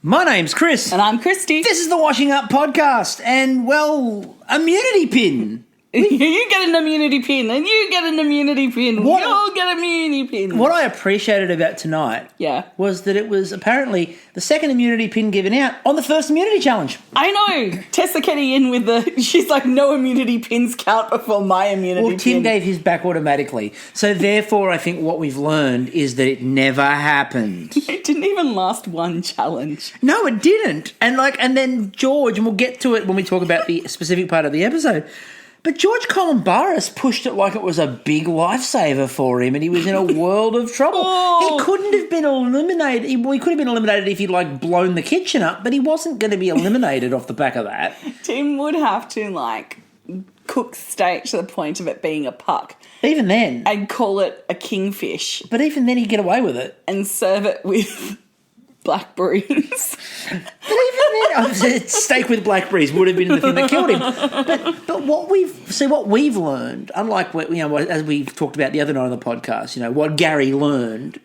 My name's Chris. And I'm Kristie. This is the Washing Up Podcast. And, well, immunity pin. You get an immunity pin, and you get an immunity pin. We all get an immunity pin. What I appreciated about tonight was that it was apparently the second immunity pin given out on the first immunity challenge. I know. Tessa Kenny in with she's like, no immunity pins count before my immunity pin. Tim gave his back automatically. So therefore, I think what we've learned is that it never happened. It didn't even last one challenge. No, it didn't. And then George, and we'll get to it when we talk about the specific part of the episode, but George Columbaris pushed it like it was a big lifesaver for him and he was in a world of trouble. He couldn't have been eliminated. He could have been eliminated if he'd, blown the kitchen up, but he wasn't going to be eliminated off the back of that. Tim would have to, cook steak to the point of it being a puck. Even then. And call it a kingfish. But even then he'd get away with it. And serve it with blackberries. But even then, steak with blackberries would have been the thing that killed him. But what we've learned, unlike as we've talked about the other night on the podcast, what Gary learned,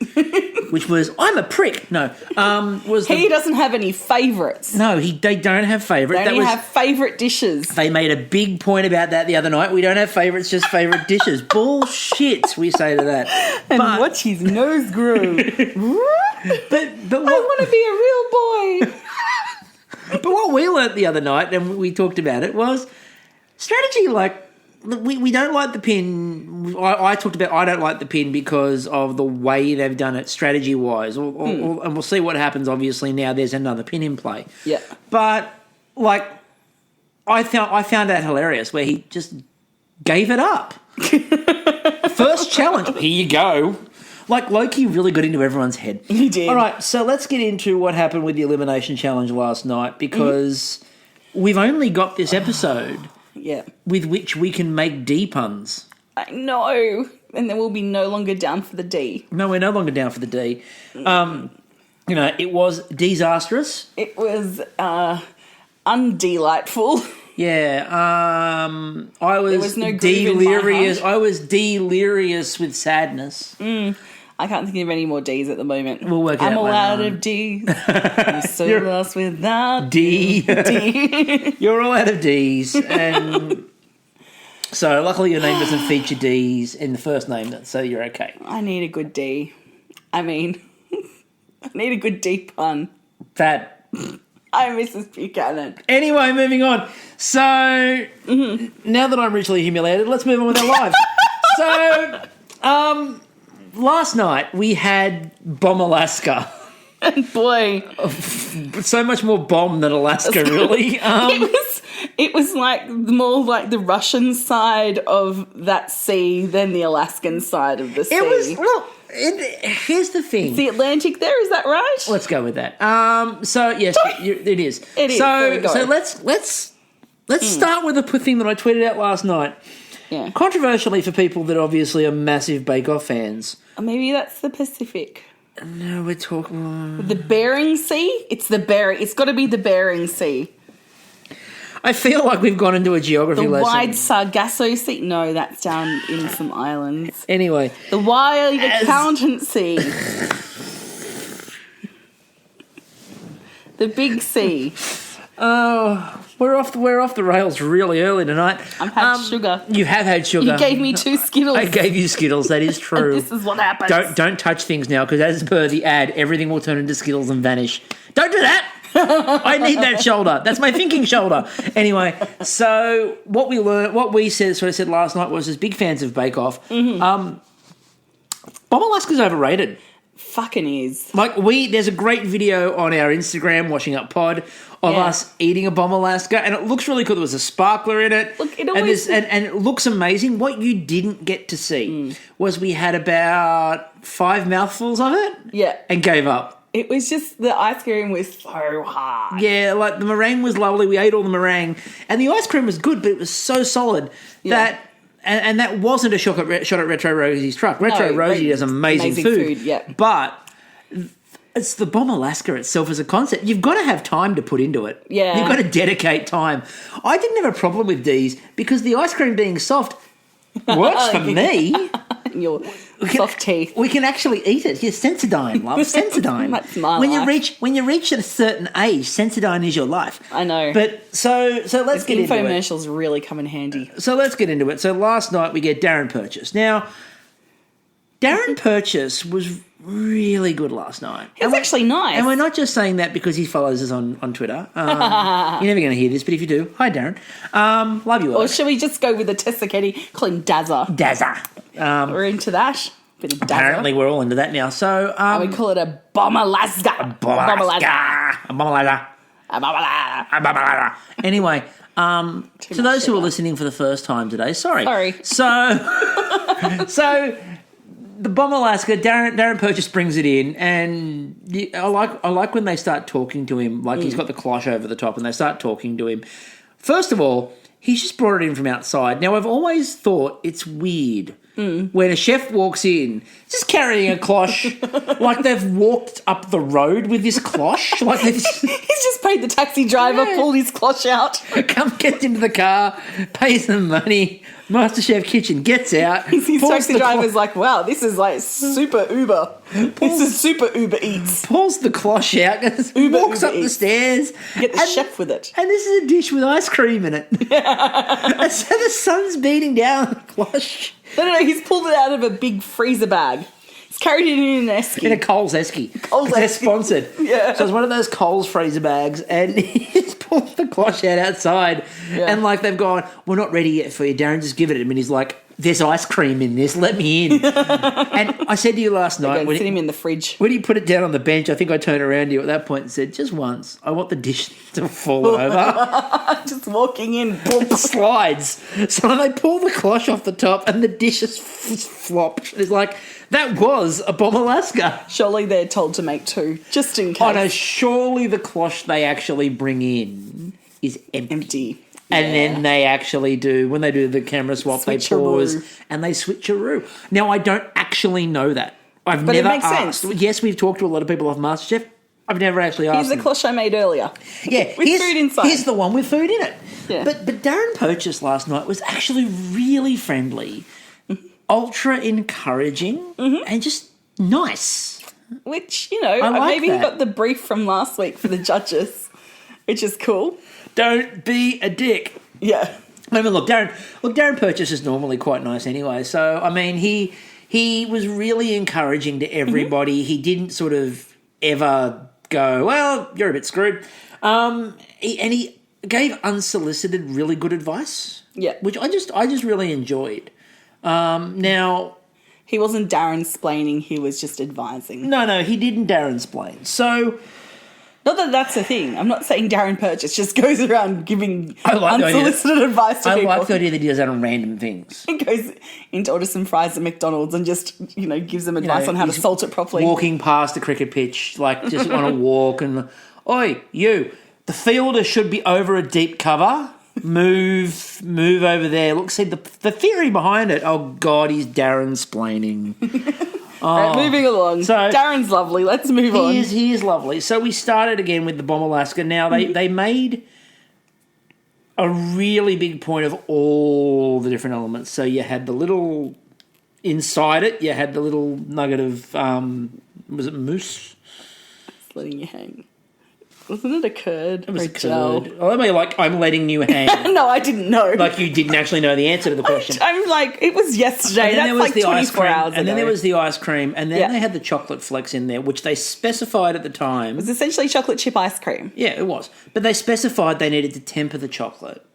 which was I'm a prick. No, he doesn't have any favourites. No, they don't have favourites. They only have favourite dishes. They made a big point about that the other night. We don't have favourites, just favourite dishes. Bullshit, we say to that. And watch his nose grow. But I want to be a real boy. But what we learnt the other night, and we talked about it, was strategy. We don't like the pin. I talked about I don't like the pin because of the way they've done it strategy-wise. And we'll see what happens, obviously, now there's another pin in play. Yeah. But, I found that hilarious where he just gave it up. First challenge. Here you go. Loki really got into everyone's head. He did. All right, so let's get into what happened with the Elimination Challenge last night because we've only got this episode with which we can make D puns. I know. And then we'll be no longer down for the D. No, we're no longer down for the D. It was disastrous. It was undelightful. Yeah, I was no delirious. I was delirious with sadness. I can't think of any more D's at the moment. We'll work it out. I'm all out of D's. I'm so lost without D. D. You're all out of D's, and so luckily your name doesn't feature D's in the first name, so you're okay. I need a good D. I need a good D pun. I'm Mrs. Buchanan. Anyway, moving on. So, now that I'm richly humiliated, let's move on with our lives. So, last night we had Bombe Alaska. And boy. So much more bomb than Alaska, really. It was more like the Russian side of that sea than the Alaskan side of the sea. It was, here's the thing. It's the Atlantic there, is that right? Let's go with that. So, yes, it is. It is. So let's start with the thing that I tweeted out last night. Yeah. Controversially for people that obviously are massive Bake Off fans. Maybe that's the Pacific. No, we're talking... The Bering Sea? It's got to be the Bering Sea. I feel like we've gone into a geography lesson. The wide Sargasso Sea? No, that's down in some islands. Anyway. The wild accountancy. The big sea. Oh, we're off the rails really early tonight. I've had sugar. You have had sugar. You gave me 2 Skittles. I gave you Skittles, that is true. This is what happens. Don't touch things now, because as per the ad, everything will turn into Skittles and vanish. Don't do that! I need that shoulder. That's my thinking shoulder. Anyway, so what we said last night was, as big fans of Bake Off, Bombe Alaska's overrated. Fucking is. There's a great video on our Instagram, Washing Up Pod, of us eating a Bombe Alaska, and it looks really cool. There was a sparkler in it. Look, it always... and it looks amazing. What you didn't get to see was we had about 5 mouthfuls of it. Yeah. And gave up. It was just, the ice cream was so hard. Yeah, the meringue was lovely. We ate all the meringue. And the ice cream was good, but it was so solid that... And that wasn't a shot at Retro Rosie's truck. Retro Rosie does amazing food. Yeah. But it's the Bombe Alaska itself as a concept. You've got to have time to put into it. Yeah. You've got to dedicate time. I didn't have a problem with D's because the ice cream being soft works for me. and your soft teeth. We can actually eat it. Yeah, Sensodyne, love. Sensodyne. That's my when life. you reach a certain age, Sensodyne is your life. I know. But so let's get into it. Infomercials really come in handy. So let's get into it. So last night we get Darren Purchase. Now, Darren Purchase was really good last night. It was actually nice. And we're not just saying that because he follows us on Twitter. You're never going to hear this, but if you do, hi Darren. Love you all. Or should we just go with the Tessa call him Dazza? Dazza. We're into that. Bit of Dazza. Apparently we're all into that now. So and we call it a Bombe Alaska. Anyway, to those who are listening for the first time today, sorry. So the Bombe Alaska, Darren Purchase brings it in, and I like when they start talking to him, like he's got the cloche over the top, and they start talking to him. First of all, he's just brought it in from outside. Now, I've always thought it's weird when a chef walks in, just carrying a cloche, like they've walked up the road with this cloche. Like he's just paid the taxi driver, pulled his cloche out. Gets into the car, pays them money. Masterchef kitchen gets out. His taxi driver's like, wow, this is like super Uber. This is super Uber Eats. Pulls the cloche out, walks up the stairs. Get the chef with it. And this is a dish with ice cream in it. And so the sun's beating down on the cloche. No, he's pulled it out of a big freezer bag. He's carried it in an esky. In a Coles esky. They're sponsored. Yeah. So it's one of those Coles freezer bags, and he's pulled the cloche out outside. Yeah. And like they've gone, we're not ready yet for you, Darren, just give it to him. And he's like, there's ice cream in this, let me in. And I said to you last night, sit him in the fridge. When he put it down on the bench, I think I turned around to you at that point and said, just once, I want the dish to fall over. Just walking in, boom, slides. So they pull the cloche off the top and the dish just flopped. It's like, that was a Bombe Alaska. Surely they're told to make two, just in case. Oh no, surely the cloche they actually bring in is empty. And then they actually do, when they do the camera swap, they pause and they switcheroo. Now, I don't actually know that. I've never asked. Sense. Yes, we've talked to a lot of people off MasterChef. I've never actually asked. Here's the cloche I made earlier. Yeah. With food inside. Here's the one with food in it. Yeah. But Darren Purchase last night was actually really friendly, ultra encouraging, and just nice. Which, maybe he got the brief from last week for the judges, which is cool. Don't be a dick. Yeah. I mean, look, Darren Purchase is normally quite nice anyway. So, I mean, he was really encouraging to everybody. He didn't sort of ever go, well, you're a bit screwed. He gave unsolicited, really good advice. Yeah. Which I just really enjoyed. Now, he wasn't Darren-splaining, he was just advising. No, he didn't Darren-splain. So, not that that's a thing. I'm not saying Darren Purchase just goes around giving unsolicited advice to people. I like the idea that he does that on random things. He goes in to order some fries at McDonald's and just, gives them advice on how to salt it properly. Walking past the cricket pitch, like just on a walk and, oi, you, the fielder should be over a deep cover. Move over there. Look, see the theory behind it. Oh, God, he's Darren-splaining. Right, moving along. So Darren's lovely. Let's move on. He is lovely. So we started again with the Bombe Alaska. Now, they made a really big point of all the different elements. So you had the little... Inside it, you had the little nugget of... was it mousse? It's letting you hang. Wasn't it a curd? It was a curd. Oh, I'm letting you hang. No, I didn't know. Like you didn't actually know the answer to the question. I'm like, it was yesterday. That's like 24 hours ago. And then there was the ice cream. And then they had the chocolate flecks in there, which they specified at the time. It was essentially chocolate chip ice cream. Yeah, it was. But they specified they needed to temper the chocolate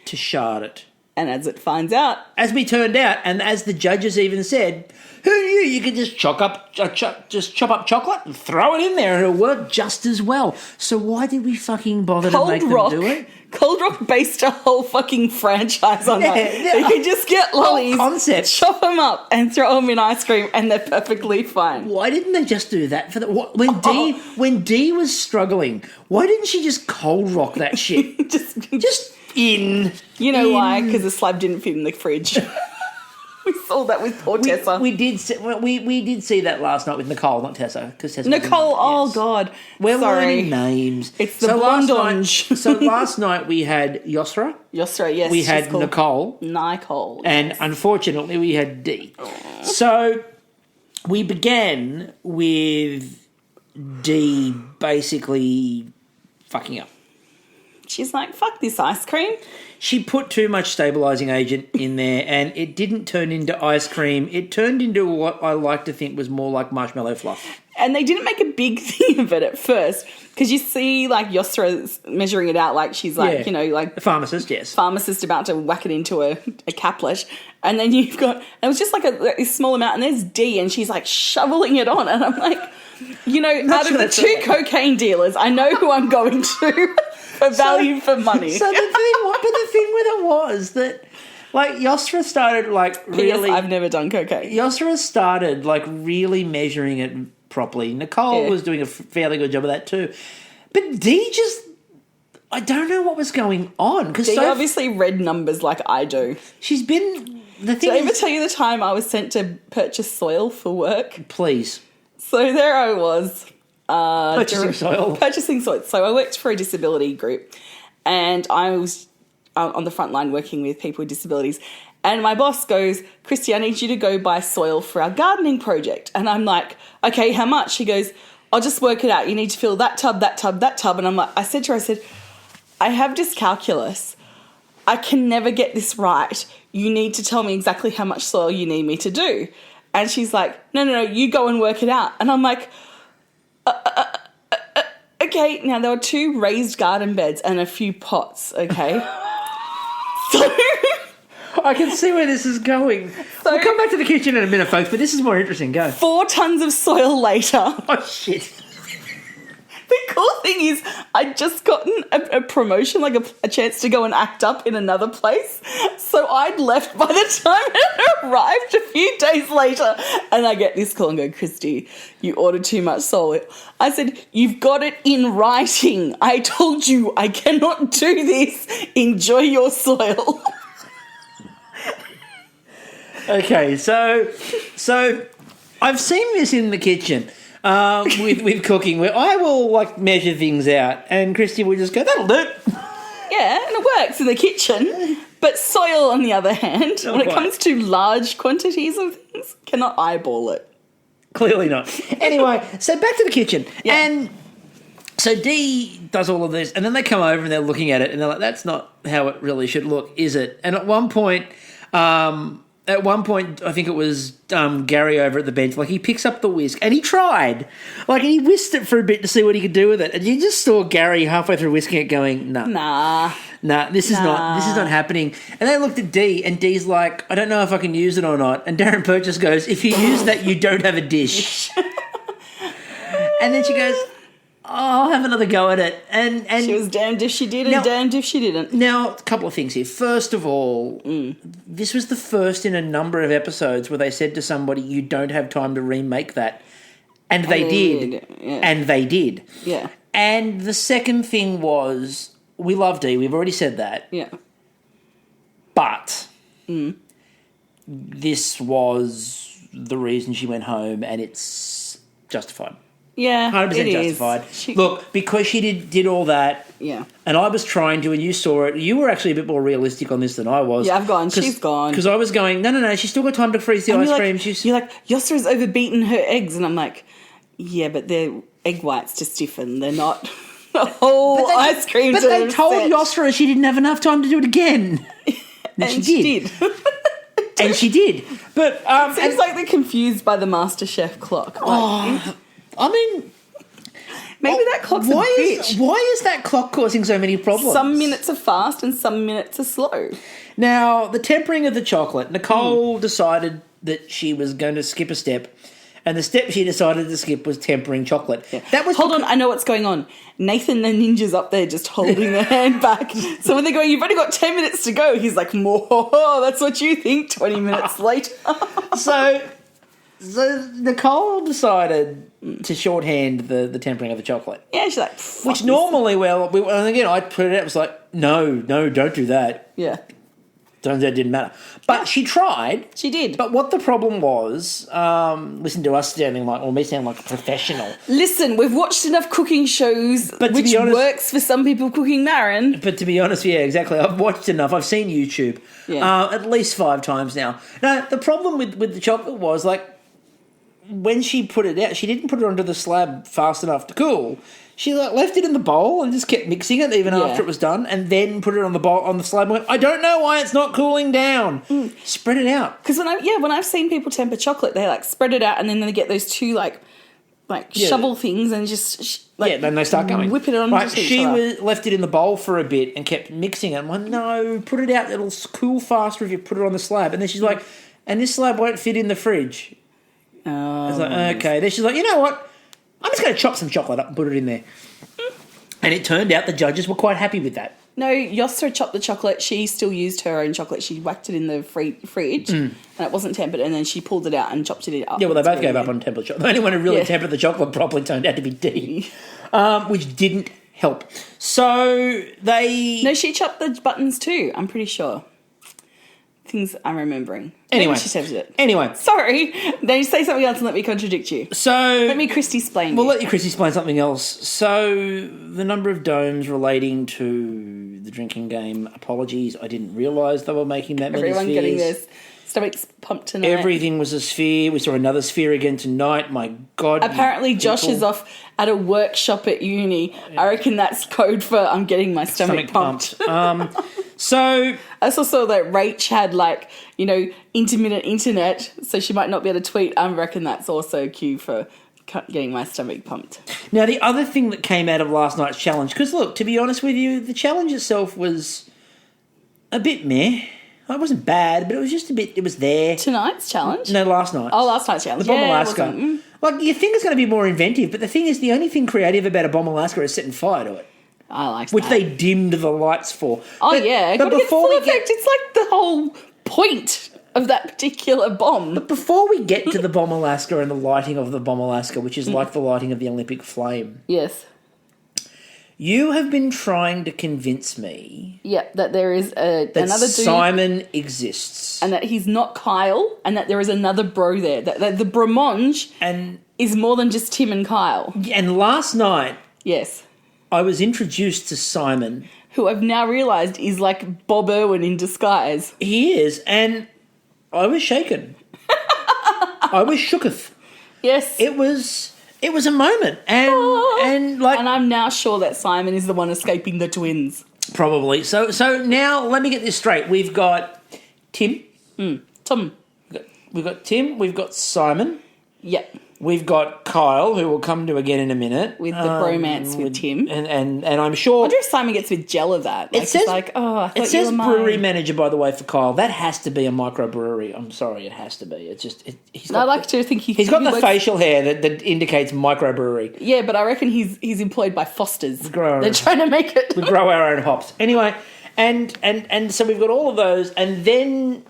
to shard it. And as it finds out... As we turned out, and as the judges even said... Who knew you could just chop up chocolate and throw it in there and it'll work just as well? So why did we fucking bother to make them do it? Cold Rock based a whole fucking franchise on that. Yeah. You can just get lollies, concept, chop them up and throw them in ice cream and they're perfectly fine. Why didn't they just do that for when Dee was struggling? Why didn't she just Cold Rock that shit? just in. You know why? Because the slab didn't fit in the fridge. We saw that with poor Tessa. We did see that last night with Nicole, not Tessa. Because Tessa Nicole, oh God. We're Sorry. learning names. It's the blonde-orange. So last night we had Yosra. Yosra, yes. We had Nicole. Nicole. And unfortunately we had Dee. So we began with Dee basically fucking up. She's like, fuck this ice cream. She put too much stabilising agent in there and it didn't turn into ice cream. It turned into what I like to think was more like marshmallow fluff. And they didn't make a big thing of it at first because you see like Yosra measuring it out like she's like, like... A pharmacist, yes. Pharmacist about to whack it into a caplet. And then you've got... It was just like a small amount and there's Dee and she's like shoveling it on and I'm like, out of the two cocaine dealers, I know who I'm going to... For value for money. So the thing with it was that, like, Yosra started, like, really... I've never done cocaine. Yosra started, like, really measuring it properly. Nicole was doing a fairly good job of that too. But Dee just... I don't know what was going on. Dee obviously read numbers like I do. She's been... Did I ever tell you the time I was sent to purchase soil for work? Please. So there I was... Purchasing soil. So I worked for a disability group and I was on the front line working with people with disabilities and my boss goes, Kristie, I need you to go buy soil for our gardening project. And I'm like, okay, how much? She goes, I'll just work it out. You need to fill that tub, that tub, that tub. And I said to her, I have dyscalculus. I can never get this right. You need to tell me exactly how much soil you need me to do. And she's like, no, you go and work it out. And I'm like, okay, now there were 2 raised garden beds and a few pots, okay? So... I can see where this is going. We'll come back to the kitchen in a minute, folks, but this is more interesting. Go. 4 tons of soil later. Oh, shit. The cool thing is I'd just gotten a promotion, like a chance to go and act up in another place. So I'd left by the time it arrived a few days later. And I get this call and go, Kristie, you ordered too much soil. I said, you've got it in writing. I told you I cannot do this. Enjoy your soil. Okay, so I've seen this in the kitchen. With cooking, where I will like measure things out, and Kristie will just go, "That'll do." Yeah, and it works in the kitchen. But soil, on the other hand, when it comes to large quantities of things, cannot eyeball it. Clearly not. Anyway, so back to the kitchen, yeah. And so Dee does all of this, and then they come over and they're looking at it, and they're like, "That's not how it really should look, is it?" And at one point, I think it was Gary over at the bench, like he picks up the whisk and he tried. Like he whisked it for a bit to see what he could do with it. And you just saw Gary halfway through whisking it going, nah, this is not happening. And they looked at Dee and Dee's like, I don't know if I can use it or not. And Darren Purchase goes, if you use that, you don't have a dish. And then she goes, I'll have another go at it. And she was damned if she did and damned if she didn't. Now, a couple of things here. First of all, this was the first in a number of episodes where they said to somebody, you don't have time to remake that. And they did. Yeah. And they did. Yeah. And the second thing was, we love Dee. We've already said that. Yeah. But this was the reason she went home, and it's justified. Yeah, 100% justified. Look, because she did all that. Yeah. And I was trying to, and you saw it. You were actually a bit more realistic on this than I was. Yeah, I've gone. She's gone. Because I was going, no. She's still got time to freeze the ice cream. You're like, Yosra's overbeaten her eggs, and I'm like, yeah, but they're egg whites to stiffen. They're not a whole ice cream. But they told Yosra she didn't have enough time to do it again. And she did. And she did. But it seems like they're confused by the Masterchef clock. I mean, maybe that clock's a bitch. Why is that clock causing so many problems? Some minutes are fast and some minutes are slow. Now, the tempering of the chocolate. Nicole decided that she was going to skip a step, and the step she decided to skip was tempering chocolate. Yeah. Hold on, I know what's going on. Nathan the ninja's up there just holding their hand back. So when they're going, you've only got 10 minutes to go, he's like, more, that's what you think 20 minutes later. So Nicole decided to shorthand the tempering of the chocolate. Yeah, she's like... Which normally, and again, I put it out, it was like, no, don't do that. Yeah. turns out it didn't matter. But she tried. She did. But what the problem was, listen to us me sounding like a professional. Listen, we've watched enough cooking shows, which works for some people cooking Marin. But to be honest, yeah, exactly. I've watched enough. I've seen YouTube at least 5 times now. Now, the problem with the chocolate was, like, when she put it out, she didn't put it onto the slab fast enough to cool. She left it in the bowl and just kept mixing it even after it was done, and then put it on the slab and went, I don't know why it's not cooling down. Spread it out. Because when I've seen people temper chocolate, they like spread it out and then they get those two like shovel things and just then they start going. Whip it on. Right, she left it in the bowl for a bit and kept mixing it. I'm like, no, put it out. It'll cool faster if you put it on the slab. And then she's like, and this slab won't fit in the fridge. Oh, I was like, okay. Then she's like, you know what? I'm just going to chop some chocolate up and put it in there. And it turned out the judges were quite happy with that. No, Yossa chopped the chocolate. She still used her own chocolate. She whacked it in the fridge and it wasn't tempered, and then she pulled it out and chopped it up. Yeah, well, they both gave up on tempered chocolate. The only one who really tempered the chocolate properly turned out to be Dee, which didn't help. So they... No, she chopped the buttons too, I'm pretty sure. Things I'm remembering. Anyway. Maybe she said it. Anyway. Sorry. Then you say something else and let me contradict you. So... Let me Kristie explain. We'll let you Kristie explain something else. So the number of domes relating to the drinking game, apologies, I didn't realise they were making that many Everyone spheres. getting their stomachs pumped tonight. Everything was a sphere. We saw another sphere again tonight. My God. Apparently Josh is off at a workshop at uni. Yeah. I reckon that's code for I'm getting my stomach pumped. So I also saw that Rach had intermittent internet, so she might not be able to tweet. I reckon that's also cue for getting my stomach pumped. Now, the other thing that came out of last night's challenge, because look, to be honest with you, the challenge itself was a bit meh. It wasn't bad, but it was just a bit, it was there. Tonight's challenge? No, last night. Oh, last night's challenge. The Bombe Alaska. Like, you think it's going to be more inventive, but the thing is, the only thing creative about a Bombe Alaska is setting fire to it. I like that. Which they dimmed the lights for. Oh, yeah. But before we get... It's like the whole point of that particular bomb. But before we get to the Bombe Alaska and the lighting of the Bombe Alaska, which is like the lighting of the Olympic flame. Yes. You have been trying to convince me... Yeah, that there is another dude... Simon exists. And that he's not Kyle, and that there is another bro there. That the Bramonge is more than just Tim and Kyle. And last night... Yes. I was introduced to Simon. Who I've now realised is like Bob Irwin in disguise. He is, and I was shaken. I was shooketh. Yes. It was a moment. And I'm now sure that Simon is the one escaping the twins. Probably. So now let me get this straight. We've got Tim. Tom. We've got Tim, we've got Simon. Yep. We've got Kyle, who we'll come to again in a minute. With the bromance with Tim. And I'm sure... I wonder if Simon gets a bit jealous of that. Like, it says brewery manager, by the way, for Kyle. That has to be a microbrewery. I'm sorry, it has to be. It's just... He's got the facial hair that indicates microbrewery. Yeah, but I reckon he's employed by Foster's. They're trying to make it... We grow our own hops. Anyway, and so we've got all of those, and then...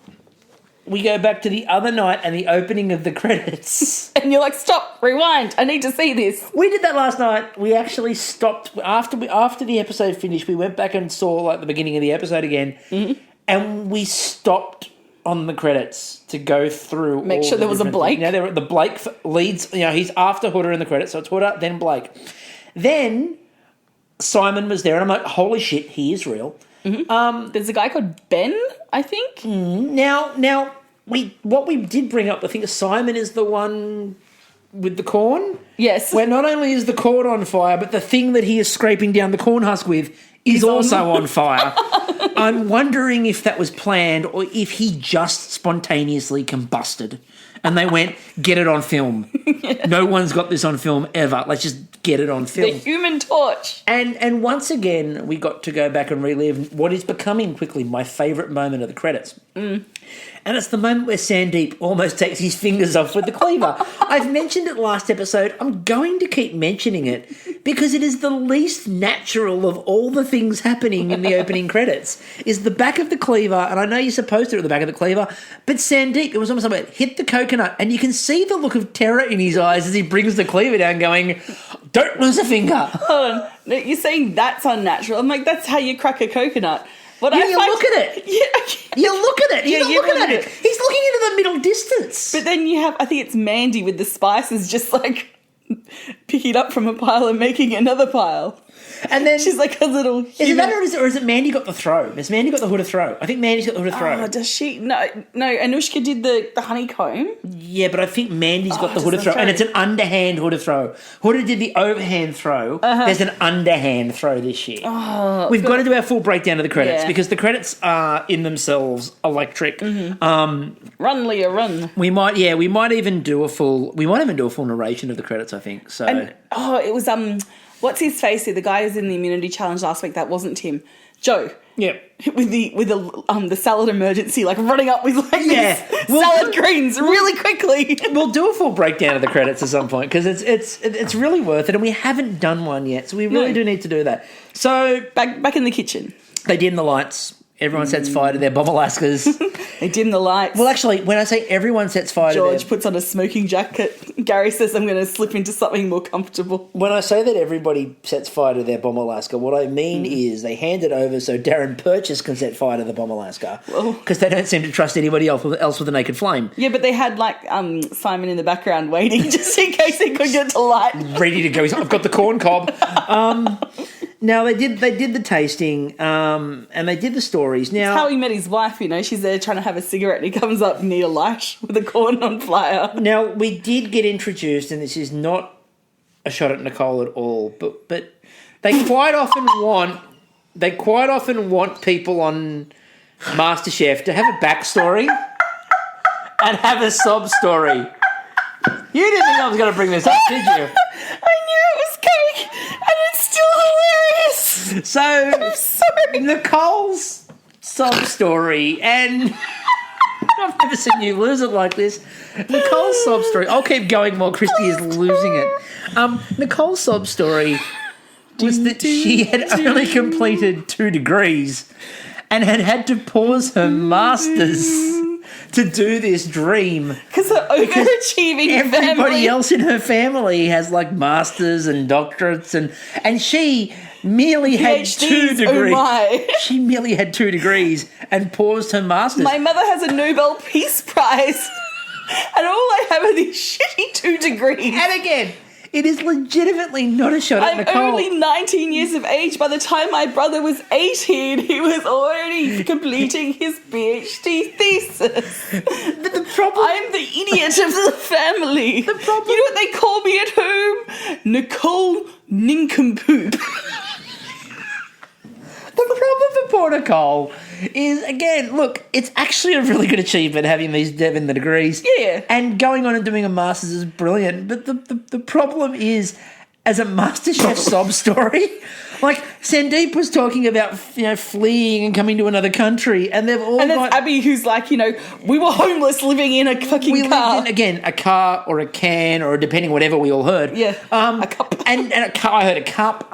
We go back to the other night and the opening of the credits. And you're like, stop, rewind, I need to see this. We did that last night. We actually stopped. After the episode finished, we went back and saw the beginning of the episode again. Mm-hmm. And we stopped on the credits to go through Make sure there was a Blake. Now, the Blake leads, he's after Hooder in the credits. So it's Hooder, then Blake. Then Simon was there and I'm like, holy shit, he is real. Mm-hmm. There's a guy called Ben, I think. Now what we did bring up, I think Simon is the one with the corn. Yes. Where not only is the corn on fire, but the thing that he is scraping down the corn husk with is also on fire. I'm wondering if that was planned or if he just spontaneously combusted. And they went, get it on film. Yeah. No one's got this on film ever. Let's just get it on film. The Human Torch. And once again, we got to go back and relive what is becoming quickly my favourite moment of the credits. And it's the moment where Sandeep almost takes his fingers off with the cleaver. I've mentioned it last episode. I'm going to keep mentioning it because it is the least natural of all the things happening in the opening credits. Is the back of the cleaver, and I know you're supposed to at the back of the cleaver, but Sandeep, it was almost like hit the coconut, and you can see the look of terror in his eyes as he brings the cleaver down going, don't lose a finger. Hold on. You're saying that's unnatural. I'm like, that's how you crack a coconut. But you I find, look at it. Yeah, You look at it. He's not you're looking at it. He's looking into the middle distance. But then you have, I think it's Mandy with the spices, just like picking it up from a pile and making another pile. And then She's like a little Is it that, or is it Mandy got the throw? Has Mandy got the hood of throw? I think Mandy's got the hood of throw. Oh, does she? No, Anushka did the honeycomb. Yeah, but I think Mandy's got the hood of does the throw, and it's an underhand hood of throw. Huda did the overhand throw. There's an underhand throw this year. We've got to do our full breakdown of the credits because the credits are in themselves electric. Run, Leah, run. We might even do a full narration of the credits. I think so. And, it was what's his face here? The guy who's in the immunity challenge last week. That wasn't Tim. Joe. Yeah. With the salad emergency, like running up with these Well, salad greens really quickly. We'll do a full breakdown of the credits at some point because it's really worth it, and we haven't done one yet, so we really do need to do that. So Back in the kitchen. they dim the lights. Everyone sets fire to their Bombe Alaskas. They dim the lights. Well, actually, when I say everyone sets fire to George their... puts on a smoking jacket. Gary says, I'm going to slip into something more comfortable. When I say that everybody sets fire to their Bombe Alaska, what I mean is they hand it over so Darren Purchase can set fire to the Bombe Alaska because they don't seem to trust anybody else with a naked flame. Yeah, but they had Simon in the background waiting just in case he could get to light. Ready to go. I've got the corn cob. Now they did the tasting, and they did the stories. Now That's how he met his wife. She's there trying to have a cigarette, and he comes up need a light with a corn on fire. Now we did get introduced, and this is not a shot at Nicole at all, but they quite often want people on Masterchef to have a backstory and have a sob story. You didn't think I was going to bring this up, did you? I knew it was coming, and it's still hilarious. So, I'm sorry. Nicole's sob story, and I've never seen you lose it like this. Nicole's sob story. I'll keep going while Kristie is losing it. Nicole's sob story was that she had only completed 2 degrees and had to pause her masters to do this dream. Because her overachieving Everybody family. else in her family has like masters and doctorates, and she merely had PhDs, 2 degrees. Oh my. She merely had 2 degrees and paused her masters. My mother has a Nobel Peace Prize, and all I have are these shitty 2 degrees. And again, it is legitimately not a shot at I'm Nicole. only 19 years of age. By the time my brother was 18, he was already completing his PhD thesis. But the problem... I'm the idiot of the family. The problem... You know what they call me at home? Nicole Nincompoop. The problem for poor Nicole is, again, look, it's actually a really good achievement having these the degrees. Yeah. And going on and doing a master's is brilliant. But the problem is, as a MasterChef sob story, like Sandeep was talking about, fleeing and coming to another country, and they've all And got... there's Abby who's like, we were homeless living in a fucking we car. lived in, again, a car or a can or depending whatever we all heard. Yeah, a cup. And a car, I heard a cup.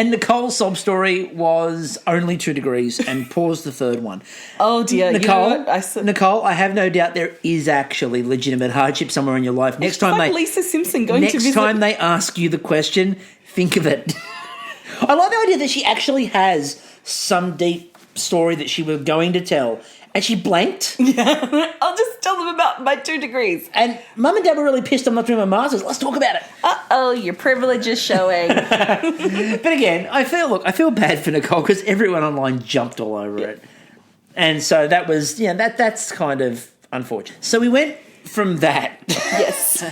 And Nicole's sob story was only 2 degrees and paused the third one. Oh dear, Nicole, you know what? Nicole, I have no doubt there is actually legitimate hardship somewhere in your life. Next time like Lisa Simpson going to visit. Next time they ask you the question, think of it. I like the idea that she actually has some deep story that she was going to tell, and she blanked. Yeah, I'll just tell them about my 2 degrees. And Mum and Dad were really pissed I'm not doing my masters. Let's talk about it. Uh-oh, your privilege is showing. But again, I feel bad for Nicole because everyone online jumped all over it. And so that was, that's kind of unfortunate. So we went from that Yes.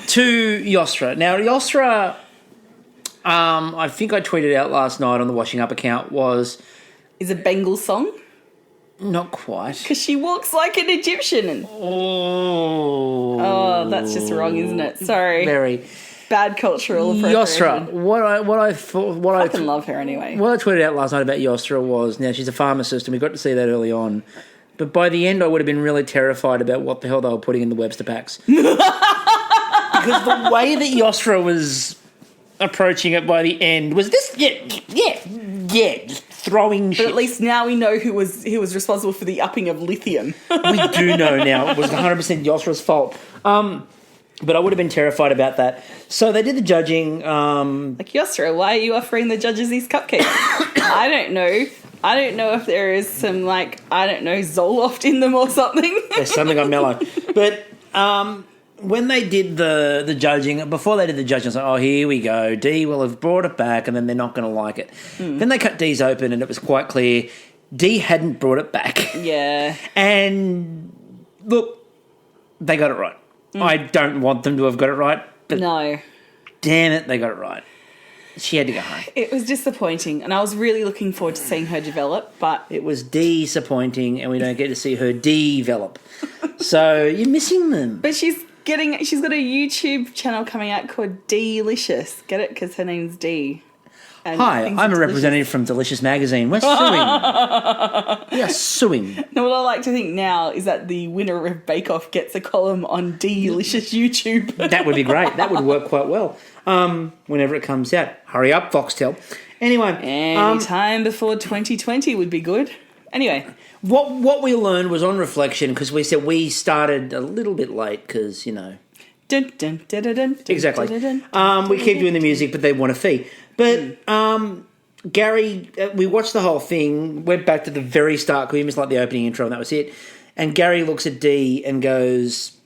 to Yostra. Now, Yostra, I think I tweeted out last night on the Washing Up account was... Is a Bengal song? Not quite. Because she walks like an Egyptian. Oh, that's just wrong, isn't it? Sorry. Very. Bad cultural appropriation. Yostra, what I fucking love her anyway. What I tweeted out last night about Yostra was, now she's a pharmacist and we got to see that early on, but by the end I would have been really terrified about what the hell they were putting in the Webster packs. Because the way that Yostra was approaching it by the end was this, just throwing shit. But at least now we know who was responsible for the upping of lithium. We do know now it was 100% Yostra's fault. But I would have been terrified about that. So they did the judging. Like, Yostra, why are you offering the judges these cupcakes? I don't know. I don't know if there is some, like, I don't know, Zoloft in them or something. There's something on mellow. But when they did the judging, before they did the judging, I was like, oh, here we go. Dee will have brought it back and then they're not going to like it. Then they cut Dee's open and it was quite clear Dee hadn't brought it back. Yeah. And, look, they got it right. I don't want them to have got it right, but No. damn it, they got it right. She had to go home. It was disappointing, and I was really looking forward to seeing her develop, but... It was disappointing, and we don't get to see her develop. So you're missing them. But she's got a YouTube channel coming out called Delicious. Get it? Because her name's Dee. And Hi, things I'm are a representative delicious. from Delicious Magazine. We're suing. We are suing. No, what I like to think now is that the winner of Bake Off gets a column on Delicious YouTube. That would be great. That would work quite well. Whenever it comes out. Hurry up, Foxtel. Anyway. Any time before 2020 would be good. Anyway. What we learned was on reflection, because we said we started a little bit late because, you know. Dun, dun, dun, dun, dun, Exactly. dun, dun, dun, We keep doing the music, but they want a fee. But Gary, we watched the whole thing, went back to the very start, because we missed like the opening intro, and that was it. And Gary looks at Dee and goes,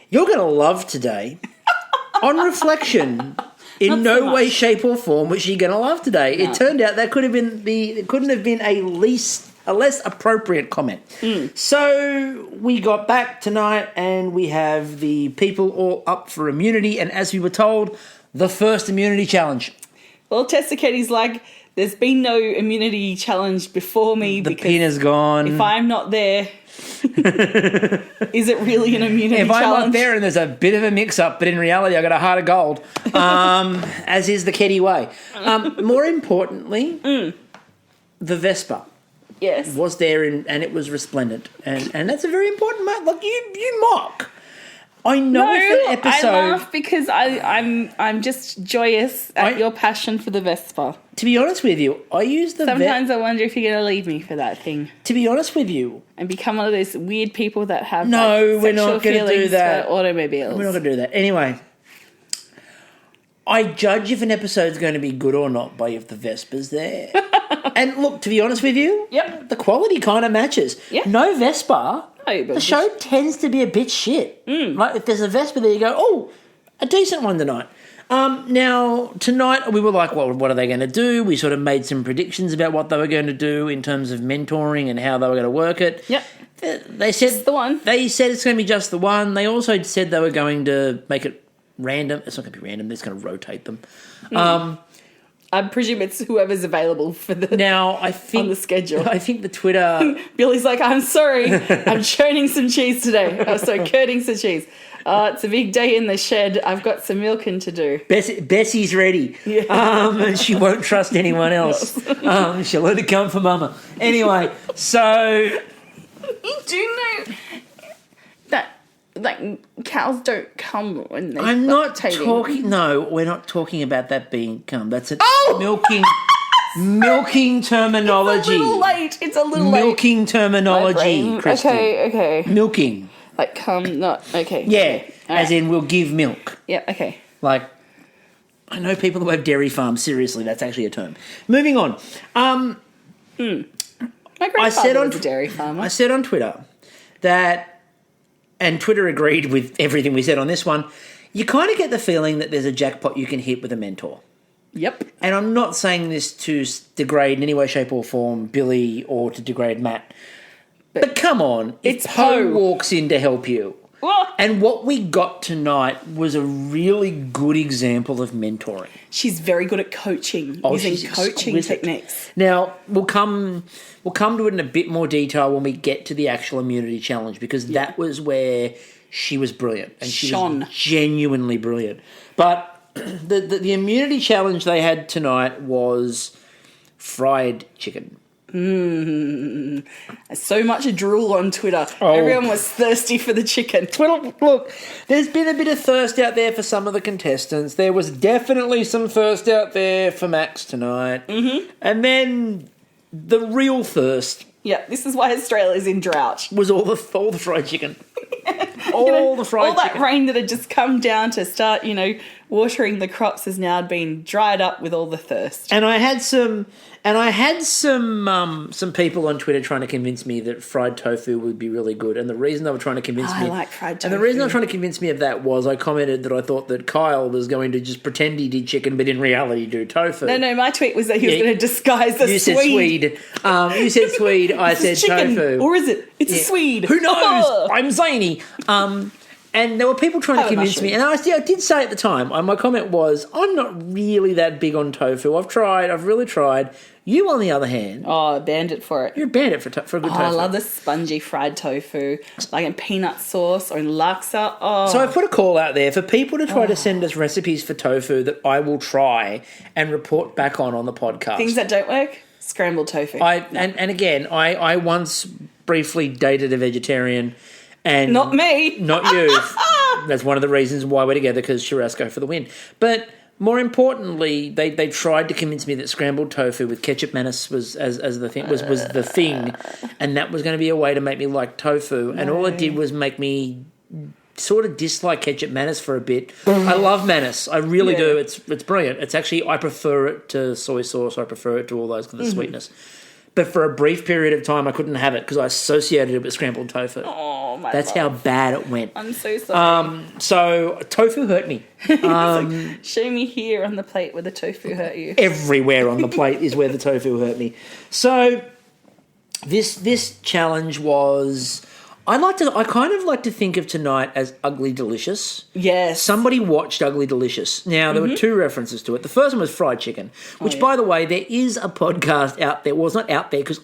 "You're going to love today." On reflection, in Not so no way, much. shape, or form was she going to love today. No. It turned out that couldn't have been a less appropriate comment. So we got back tonight and we have the people all up for immunity, and as we were told, the first immunity challenge. Well, Tessa Katie's like, there's been no immunity challenge before me The because pin is gone. if I'm not there, is it really an immunity If challenge? I'm not there and there's a bit of a mix-up, but in reality I got a heart of gold, as is the Ketty way. More importantly, the Vespa Yes. was there and it was resplendent. And that's a very important moment. Look, you mock. I know it's an episode. I laugh because I'm just joyous at your passion for the Vespa. To be honest with you, I use the Sometimes I wonder if you're going to leave me for that thing To be honest with you, and become one of those weird people that have No, like, we're not sexual gonna do feelings that. for automobiles. we're not going to do that. Anyway, I judge if an episode's going to be good or not by if the Vespa's there. And look, to be honest with you, Yep. the quality kind of matches. Yeah. No Vespa, No, but the show tends to be a bit shit. Like if there's a Vespa there, you go, oh, a decent one tonight. Now, tonight we were like, well, what are they going to do? We sort of made some predictions about what they were going to do in terms of mentoring and how they were going to work it. Yep. They said It's the one. They said it's going to be just the one. They also said they were going to make it random. It's not going to be random. They're just going to rotate them. I presume it's whoever's available for the Now, I think on the schedule. I think the Twitter. Billy's like, I'm sorry, I'm churning some cheese today. Oh, sorry, curting some cheese. It's a big day in the shed. I've got some milking to do. Bessie's ready. And she won't trust anyone else. She'll let it come for Mama. Anyway, so Do you know that like cows don't come when they I'm not lactating? talking. No, we're not talking about that being cum. That's a Oh! milking terminology. It's a little late. It's a little late. Milking My terminology, brain. Kristie. Okay. Milking. Like come, not okay. Yeah, All as right. in we'll give milk. Yeah. Okay. Like, I know people who have dairy farms. Seriously, that's actually a term. Moving on. My grandfather said on was a dairy farmer. I said on Twitter that, and Twitter agreed with everything we said on this one, you kind of get the feeling that there's a jackpot you can hit with a mentor. Yep. And I'm not saying this to degrade in any way, shape or form Billy or to degrade Matt. But come on, It's if Poe Poe. walks in to help you. Well, And what we got tonight was a really good example of mentoring. she's very good at coaching, using she's coaching exquisite. techniques. Now, we'll come to it in a bit more detail when we get to the actual immunity challenge, because that was where she was brilliant. And she Shone. was genuinely brilliant. But the immunity challenge they had tonight was fried chicken. So much drool on Twitter. Oh. Everyone was thirsty for the chicken. Well, look, there's been a bit of thirst out there for some of the contestants. There was definitely some thirst out there for Max tonight. Mm-hmm. And then the real thirst Yeah, this is why Australia's in drought. was all the fried chicken. all the fried chicken. All that rain that had just come down to start, watering the crops has now been dried up with all the thirst. And I had some people on Twitter trying to convince me that fried tofu would be really good. And the reason they were trying to convince me, I like fried tofu. And the reason they were trying to convince me of that was I commented that I thought that Kyle was going to just pretend he did chicken, but in reality do tofu. No, my tweet was that he was going to disguise the You said Swede. You said Swede. I said chicken, tofu. or is it? It's a Swede. Who knows? Oh. I'm zany. And there were people trying to convince me, and I did say at the time, my comment was, I'm not really that big on tofu. I've really tried. You, on the other hand... Oh, a bandit for it. You're a bandit for a good tofu. I love the spongy fried tofu, like in peanut sauce or in laksa. Oh. So I put a call out there for people to try to send us recipes for tofu that I will try and report back on the podcast. Things that don't work, scrambled tofu. And again, I once briefly dated a vegetarian... And not me. Not you. That's one of the reasons why we're together, because churrasco for the win. But more importantly, they tried to convince me that scrambled tofu with ketchup mayonnaise was as the thing was the thing, and that was going to be a way to make me like tofu. And all it did was make me sort of dislike ketchup mayonnaise for a bit. I love mayonnaise. I really do. It's brilliant. It's actually, I prefer it to soy sauce. I prefer it to all those kind of sweetness. But for a brief period of time, I couldn't have it because I associated it with scrambled tofu. Oh, my That's how bad it went. I'm so sorry. So tofu hurt me. Show me here on the plate where the tofu hurt you. Everywhere on the plate is where the tofu hurt me. So this challenge was... I kind of like to think of tonight as Ugly Delicious. Yes. Somebody watched Ugly Delicious. Now, there were two references to it. The first one was fried chicken, which, by the way, there is a podcast out there. Well, it's not out there because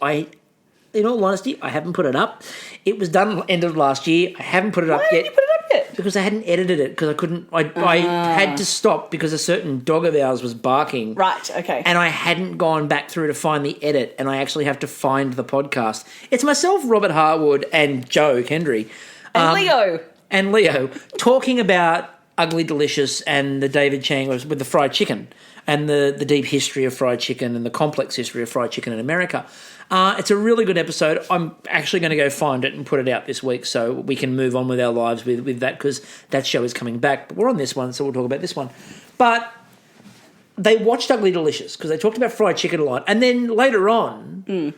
in all honesty, I haven't put it up. It was done end of last year. I haven't put it up yet. Why didn't you put it up yet? Because I hadn't edited it, because I couldn't... I had to stop because a certain dog of ours was barking. Right, okay. And I hadn't gone back through to find the edit, and I actually have to find the podcast. It's myself, Robert Harwood, and Joe Kendry. And Leo talking about Ugly Delicious and the David Chang with the fried chicken and the deep history of fried chicken and the complex history of fried chicken in America. It's a really good episode. I'm actually going to go find it and put it out this week so we can move on with our lives with that, because that show is coming back. But we're on this one, so we'll talk about this one. But they watched Ugly Delicious because they talked about fried chicken a lot. And then later on,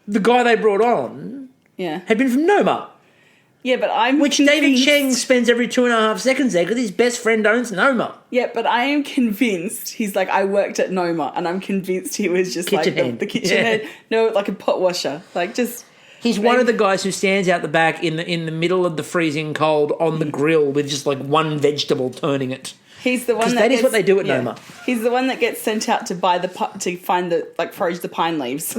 the guy they brought on had been from Noma. Yeah, but I'm Which convinced... David Chang spends every 2.5 seconds there because his best friend owns Noma. Yeah, but I am convinced he's like, I worked at Noma, and I'm convinced he was just Kitchen like hand. the kitchen head. No, like a pot washer. Like just... He's one of the guys who stands out the back in the middle of the freezing cold on the grill with just like one vegetable turning it. He's the one that is what they do at Noma. He's the one that gets sent out to buy to find forage the pine leaves.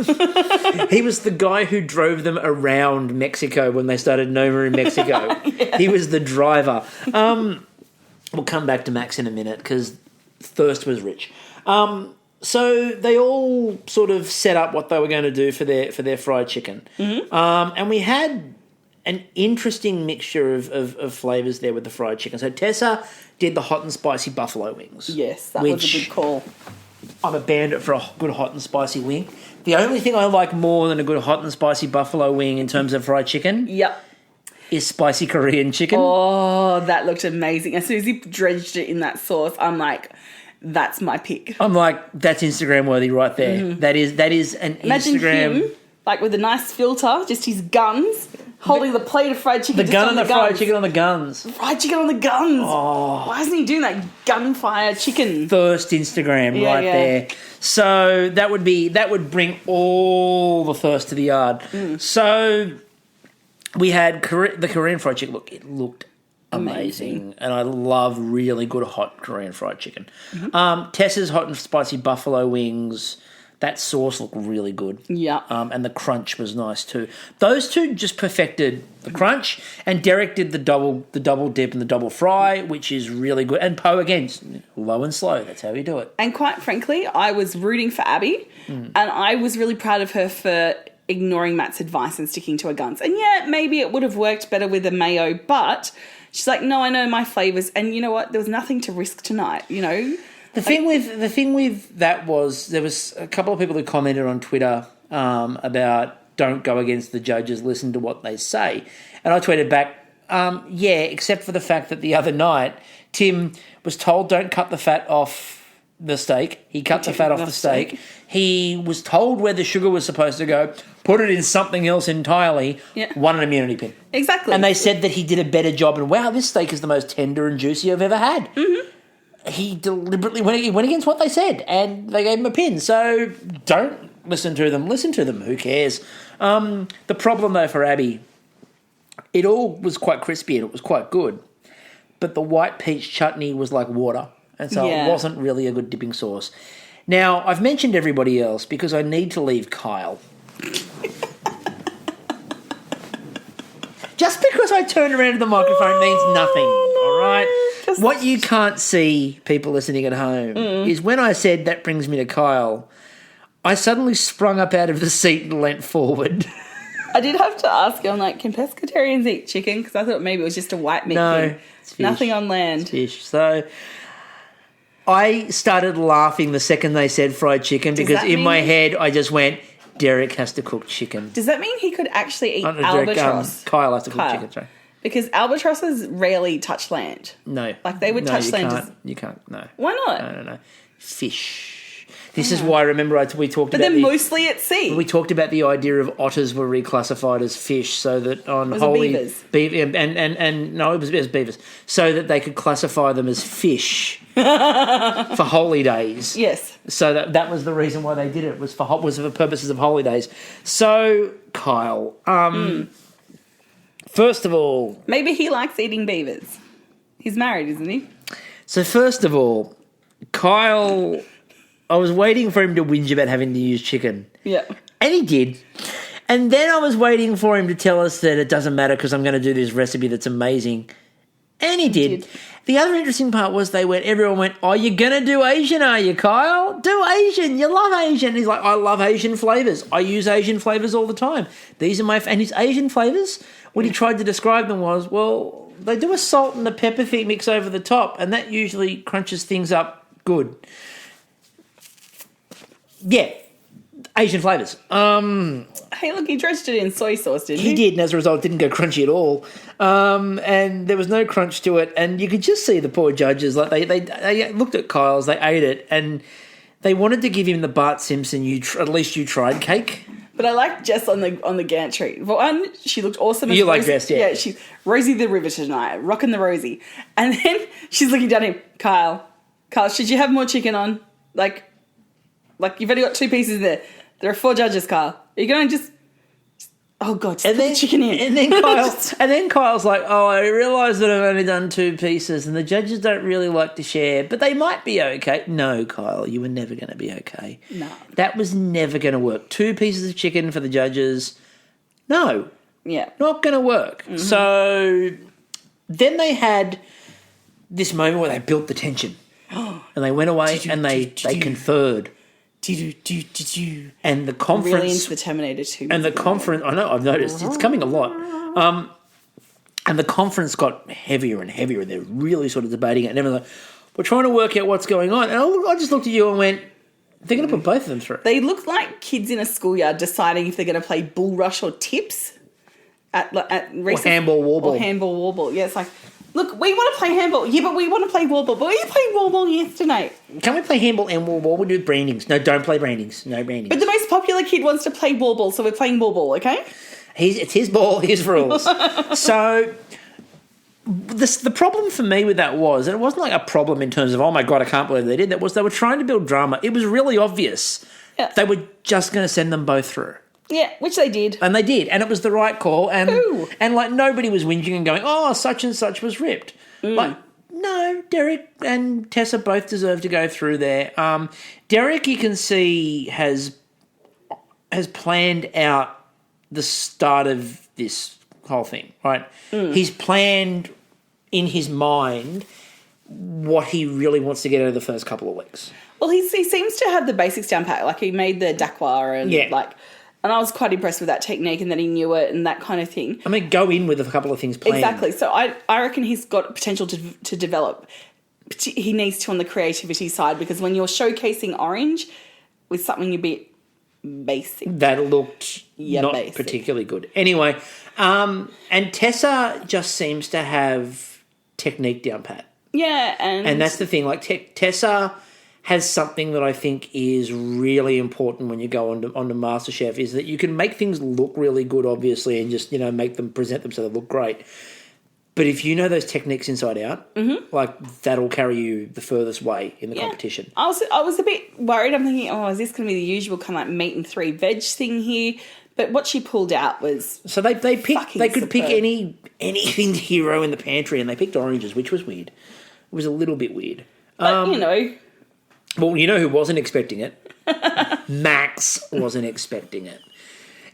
He was the guy who drove them around Mexico when they started Noma in Mexico. He was the driver. We'll come back to Max in a minute because thirst was rich. So they all sort of set up what they were going to do for their fried chicken. And we had an interesting mixture of flavours there with the fried chicken. So Tessa did the hot and spicy buffalo wings. Yes, that was a good call. I'm a bandit for a good hot and spicy wing. The only thing I like more than a good hot and spicy buffalo wing in terms of fried chicken is spicy Korean chicken. Oh, that looked amazing. As soon as he dredged it in that sauce, I'm like... That's my pick. I'm like, that's Instagram worthy right there. That is an Imagine Instagram... him, like with a nice filter, just his guns, holding the plate of fried chicken. The gun and the fried chicken on the guns. Fried chicken on the guns. Oh. Why isn't he doing that gunfire chicken? First Instagram there. So that would bring all the thirst to the yard. So we had the Korean fried chicken. Look, it looked amazing. And I love really good hot Korean fried chicken. Tessa's hot and spicy buffalo wings, that sauce looked really good. Yeah. And the crunch was nice too. Those two just perfected the crunch, and Derek did the double dip and the double fry, which is really good. And Poh, again, low and slow. That's how you do it. And quite frankly, I was rooting for Abby, and I was really proud of her for ignoring Matt's advice and sticking to her guns. And yeah, maybe it would have worked better with a mayo, but she's like, no, I know my flavours, and you know what? There was nothing to risk tonight, you know? The thing with that was there was a couple of people who commented on Twitter about don't go against the judges, listen to what they say. And I tweeted back, Yeah, except for the fact that the other night, Tim was told don't cut the fat off the steak. He cut the fat off the steak. He was told where the sugar was supposed to go, put it in something else entirely, won an immunity pin. Exactly. And they said that he did a better job, and wow, this steak is the most tender and juicy I've ever had. Mm-hmm. He deliberately went against what they said, and they gave him a pin. So don't listen to them. Listen to them. Who cares? The problem, though, for Abby, it all was quite crispy and it was quite good, but the white peach chutney was like water. And so it wasn't really a good dipping sauce. Now, I've mentioned everybody else because I need to leave Kyle. Just because I turned around to the microphone means nothing, all right? What you can't see, people listening at home, is when I said that brings me to Kyle, I suddenly sprung up out of the seat and leant forward. I did have to ask him, like, can pescatarians eat chicken? Because I thought maybe it was just a white meat thing. It's fish. Nothing on land. It's fish. So I started laughing the second they said fried chicken because in my head I just went, Derek has to cook chicken. Does that mean he could actually eat albatross? Kyle has to cook chicken, sorry. Because albatrosses rarely touch land. No. Like they would touch land. You can't, no. Why not? No. Fish. This is why, remember, we talked about... But they're mostly at sea. We talked about the idea of otters were reclassified as fish so that on beavers. No, it was beavers. So that they could classify them as fish for holy days. Yes. So that was the reason why they did it, was for purposes of holy days. So, Kyle, first of all... Maybe he likes eating beavers. He's married, isn't he? So, first of all, Kyle... I was waiting for him to whinge about having to use chicken. Yeah. And he did. And then I was waiting for him to tell us that it doesn't matter because I'm going to do this recipe that's amazing. And he did. The other interesting part was everyone went, oh, you're going to do Asian, are you, Kyle? Do Asian. You love Asian. And he's like, I love Asian flavours. I use Asian flavours all the time. These are and his Asian flavours, when he tried to describe them was, well, they do a salt and a pepper thing mix over the top, and that usually crunches things up good. Yeah, Asian flavours. Hey, look, he dredged it in soy sauce, didn't he? He did, and as a result, it didn't go crunchy at all. And there was no crunch to it, and you could just see the poor judges. Like they looked at Kyle's, they ate it, and they wanted to give him the Bart Simpson. At least you tried cake. But I like Jess on the gantry. For one, she looked awesome. You like Jess, yeah. Yeah, she's Rosie the River tonight, rocking the Rosie. And then she's looking down at him, Kyle, should you have more chicken on? Like you've only got 2 pieces there. There are 4 judges, Kyle. Are you going to just oh God, just put the chicken in. And then Kyle's like, oh, I realise that I've only done 2 pieces and the judges don't really like to share, but they might be okay. No, Kyle, you were never going to be okay. No. That was never going to work. 2 pieces of chicken for the judges. No. Yeah. Not going to work. Mm-hmm. So then they had this moment where they built the tension. And they went away and they conferred. And the conference... Really into the Terminator 2. And the conference... I know, I've noticed. It's coming a lot. And the conference got heavier and heavier, and they're really sort of debating it. And everyone's like, we're trying to work out what's going on. And I just looked at you and went, they're going to put both of them through. They look like kids in a schoolyard deciding if they're going to play bull rush or tips at races. Or handball, warball. Or handball, warball. Yeah, it's like... Look, we want to play handball. Yeah, but we want to play warball. But we played warball yesterday. Can we play handball and warball? We'll do brandings. No, don't play brandings. No brandings. But the most popular kid wants to play warball, so we're playing warball, okay? It's his ball, his rules. So the problem for me with that was, and it wasn't like a problem in terms of, oh my God, I can't believe they did that, was they were trying to build drama. It was really obvious. Yeah. They were just going to send them both through. Yeah, which they did. And they did. And it was the right call. And like nobody was whinging and going, oh, such and such was ripped. Like, no, Derek and Tessa both deserve to go through there. Derek, you can see, has planned out the start of this whole thing, right? He's planned in his mind what he really wants to get out of the first couple of weeks. Well, he seems to have the basics down pat. Like, he made the dakwa and and I was quite impressed with that technique and that he knew it and that kind of thing. I mean, go in with a couple of things planned. Exactly. So I reckon he's got potential to develop. He needs to on the creativity side, because when you're showcasing orange with something a bit basic. That looked not basic. particularly good. Anyway, and Tessa just seems to have technique down pat. Yeah, And that's the thing. Like, Tessa has something that I think is really important when you go onto MasterChef, is that you can make things look really good, obviously, and just, make them, present them so they look great. But if you know those techniques inside out, like, that'll carry you the furthest way in the competition. I was a bit worried. I'm thinking, is this going to be the usual kind of like meat and 3 veg thing here? But what she pulled out was so they could pick superb. anything hero in the pantry, and they picked oranges, which was weird. It was a little bit weird. But, Well, you know who wasn't expecting it? Max wasn't expecting it.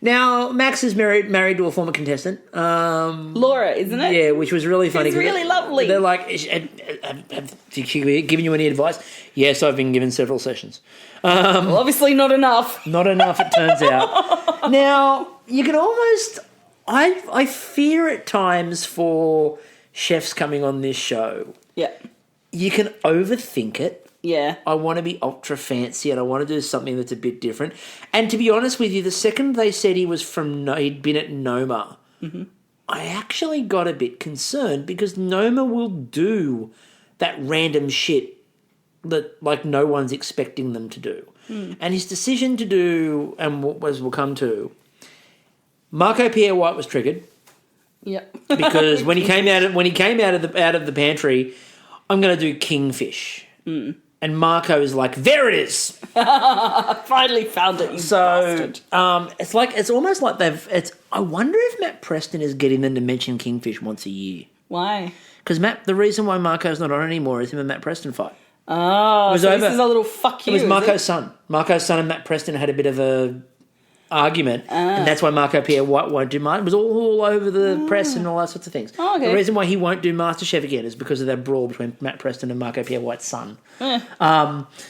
Now, Max is married to a former contestant. Laura, isn't it? Yeah, which was really funny. It's really lovely. They're like, have she given you any advice? Yes, I've been given several sessions. Well, obviously not enough. Not enough, it turns out. Now, you can almost... I fear at times for chefs coming on this show. Yeah. You can overthink it. Yeah. I want to be ultra fancy and I want to do something that's a bit different. And to be honest with you, the second they said he'd been at Noma, I actually got a bit concerned, because Noma will do that random shit that, like, no one's expecting them to do. And his decision to do, and as we'll come to, Marco Pierre White was triggered. Yep. Because when he came out of the pantry, I'm going to do kingfish. And Marco is like, there it is. I finally found it, you bastard. It's almost like I wonder if Matt Preston is getting them to mention kingfish once a year. Why? Because the reason why Marco's not on anymore is him and Matt Preston fight. Oh, so this is a little fuck you. It was Marco's son. Marco's son and Matt Preston had a bit of a argument, and that's why Marco Pierre White won't do It was all over the press and all that sorts of things. Oh, okay. The reason why he won't do MasterChef again is because of that brawl between Matt Preston and Marco Pierre White's son.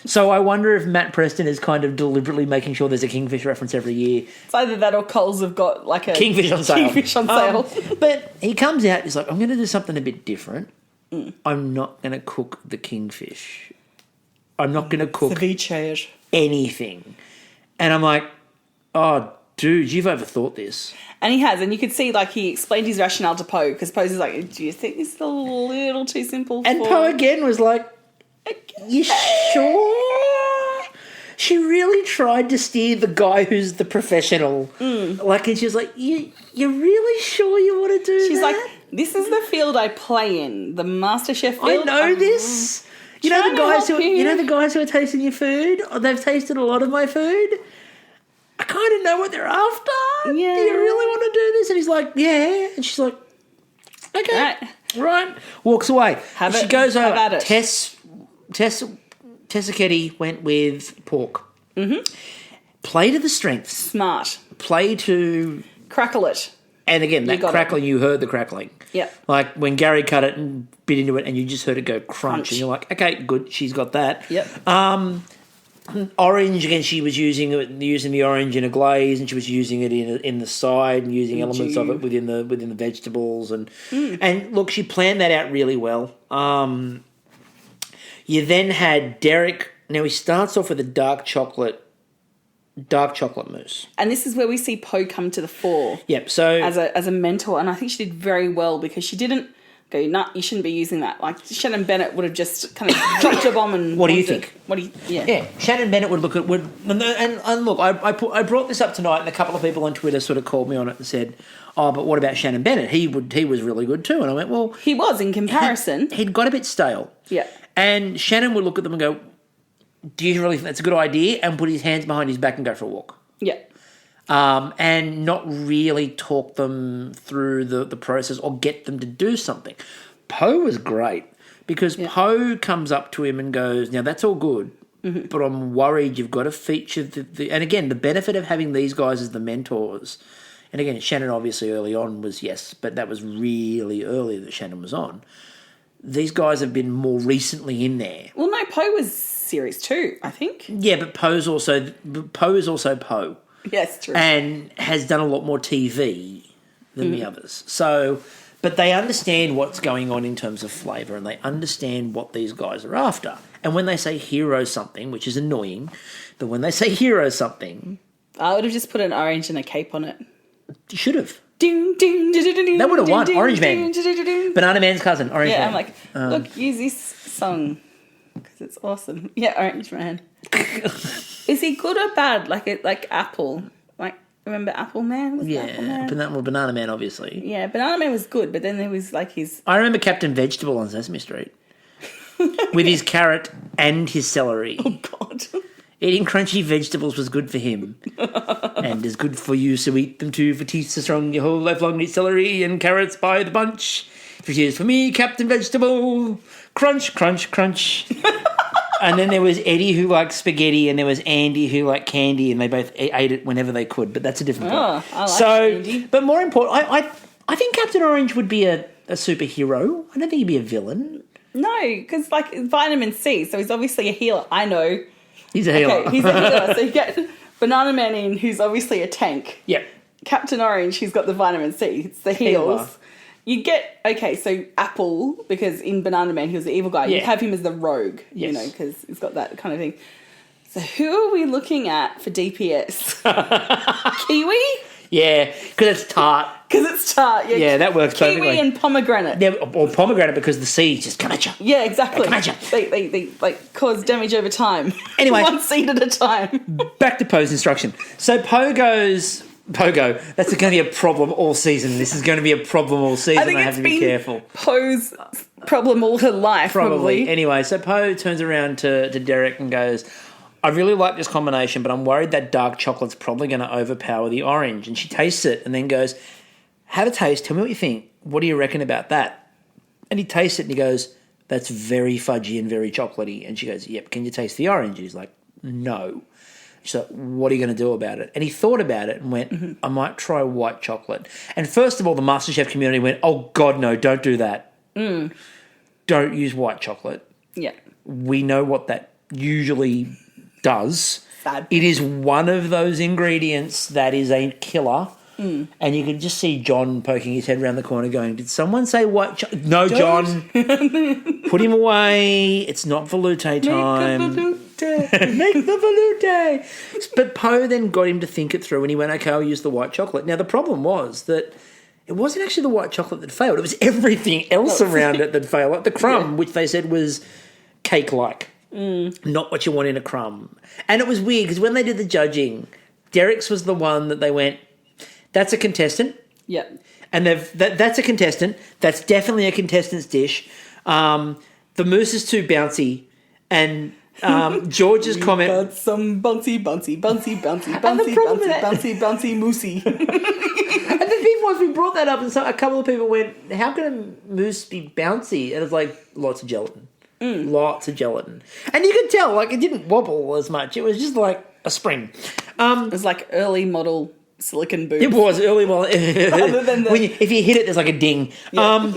So I wonder if Matt Preston is kind of deliberately making sure there's a kingfish reference every year. It's either that or Coles have got like a Kingfish on sale. Kingfish on sale. But he comes out, he's like, I'm going to do something a bit different. I'm not going to cook the kingfish. I'm not going to cook Ceviche. anything. And I'm like, oh, dude, you've overthought this. And he has, and you could see, like, he explained his rationale to Poh, because Poh's like, do you think this is a little too simple And Poh again was like, you sure? She really tried to steer the guy who's the professional. Like, and she was like, you're really sure you want to do She's that? like, this is the field I play in, the MasterChef field. I know this. You know the guys who are tasting your food? They've tasted a lot of my food. I kind of know what they're after. Yeah. Do you really want to do this? And he's like, yeah. And she's like, okay. Right. Walks away. She goes over. Have at it. Tessa Ketty went with pork. Play to the strengths. Smart. Play to... Crackle it. And again, that crackling, you heard the crackling. Yep. Like when Gary cut it and bit into it and you just heard it go crunch. And you're like, okay, good, she's got that. Yep. Orange, again, she was using the orange in a glaze, and she was using it in the side and using elements of it within the vegetables. And look, she planned that out really well. You then had Derek. Now he starts off with a dark chocolate mousse. And this is where we see Poh come to the fore. Yep. So as a mentor, and I think she did very well, because she didn't go, nah, you shouldn't be using that. Like, Shannon Bennett would have just kind of dropped a bomb and... What do you think? Yeah, Shannon Bennett would look at... And look, I brought this up tonight, and a couple of people on Twitter sort of called me on it and said, oh, but what about Shannon Bennett? He was really good too. And I went, well... He was, in comparison. He'd got a bit stale. Yeah. And Shannon would look at them and go, do you really think that's a good idea? And put his hands behind his back and go for a walk. Yeah. And not really talk them through the process or get them to do something. Poh was great, because Poh comes up to him and goes, now that's all good, but I'm worried you've got to feature and again, the benefit of having these guys as the mentors, and again, Shannon obviously early on was, yes, but that was really early that Shannon was on. These guys have been more recently in there. Well, no, Poh was series 2, I think. Yeah, but Poh is also Poh. Yes, true. And has done a lot more TV than the others. So, but they understand what's going on in terms of flavour, and they understand what these guys are after. And when they say hero something, which is annoying, but when they say hero something, I would have just put an orange and a cape on it. You should have. That That would have won. Orange Man. Banana Man's cousin. Orange Man. I'm like, look, use this song because it's awesome. Yeah, Orange Man. Is he good or bad? Like Apple. Like, remember Apple Man? Apple Man? Banana Man, obviously. Yeah, Banana Man was good, but then there was like his... I remember Captain Vegetable on Sesame Street with his carrot and his celery. Oh, God. Eating crunchy vegetables was good for him. And is good for you, so eat them too, for teeth so strong your whole life long. Eat celery and carrots by the bunch. Here's for me, Captain Vegetable. Crunch, crunch, crunch. And then there was Eddie who liked spaghetti, and there was Andy who liked candy, and they both ate it whenever they could. But that's a different point. I like Andy. But more important, I think Captain Orange would be a superhero. I don't think he'd be a villain. No, because like vitamin C, so he's obviously a healer. I know. He's a healer. Okay, he's a healer. So you get Banana Man in, who's obviously a tank. Yep. Captain Orange, who's got the vitamin C. It's the heals. Healer. You get, okay, so Apple, because in Banana Man he was the evil guy. You have him as the rogue, you know, because he's got that kind of thing. So who are we looking at for DPS? Kiwi? Yeah, because it's tart. Because it's tart. Yeah, that works Kiwi perfectly. and pomegranate. Yeah, or pomegranate because the seeds just come at you. Yeah, exactly. They come at you. They like cause damage over time. Anyway. One seed at a time. Back to Poe's instruction. So Pogo, that's going to be a problem all season. This is going to be a problem all season. I think have to be careful. Poe's problem all her life, probably. Anyway, so Poe turns around to Derek and goes, I really like this combination, but I'm worried that dark chocolate's probably going to overpower the orange. And she tastes it and then goes, have a taste. Tell me what you think. What do you reckon about that? And he tastes it and he goes, that's very fudgy and very chocolatey. And she goes, yep, can you taste the orange? And he's like, no. She's like, what are you going to do about it? And he thought about it and went, I might try white chocolate. And first of all, the Masterchef community went, oh, God, no, don't do that. Don't use white chocolate. Yeah. We know what that usually does. Sad. It is one of those ingredients that is a killer. And you could just see John poking his head around the corner going, did someone say white chocolate? No, John. Put him away. It's not velouté time. Make the velouté. But Poe then got him to think it through and he went, okay, I'll use the white chocolate. Now, the problem was that it wasn't actually the white chocolate that failed. It was everything else around it that failed. Like the crumb, which they said was cake-like. Not what you want in a crumb. And it was weird because when they did the judging, Derek's was the one that they went, that's a contestant. Yep. And that's a contestant. That's definitely a contestant's dish. The mousse is too bouncy. And George's comment... Got some bouncy moussey. And the thing was, we brought that up and so a couple of people went, how can a mousse be bouncy? And it's like, lots of gelatin. Lots of gelatin. And you could tell, like, it didn't wobble as much. It was just like a spring. It was like early model silicon boobs. It was early model. Other than if you hit it, there's like a ding. Yeah.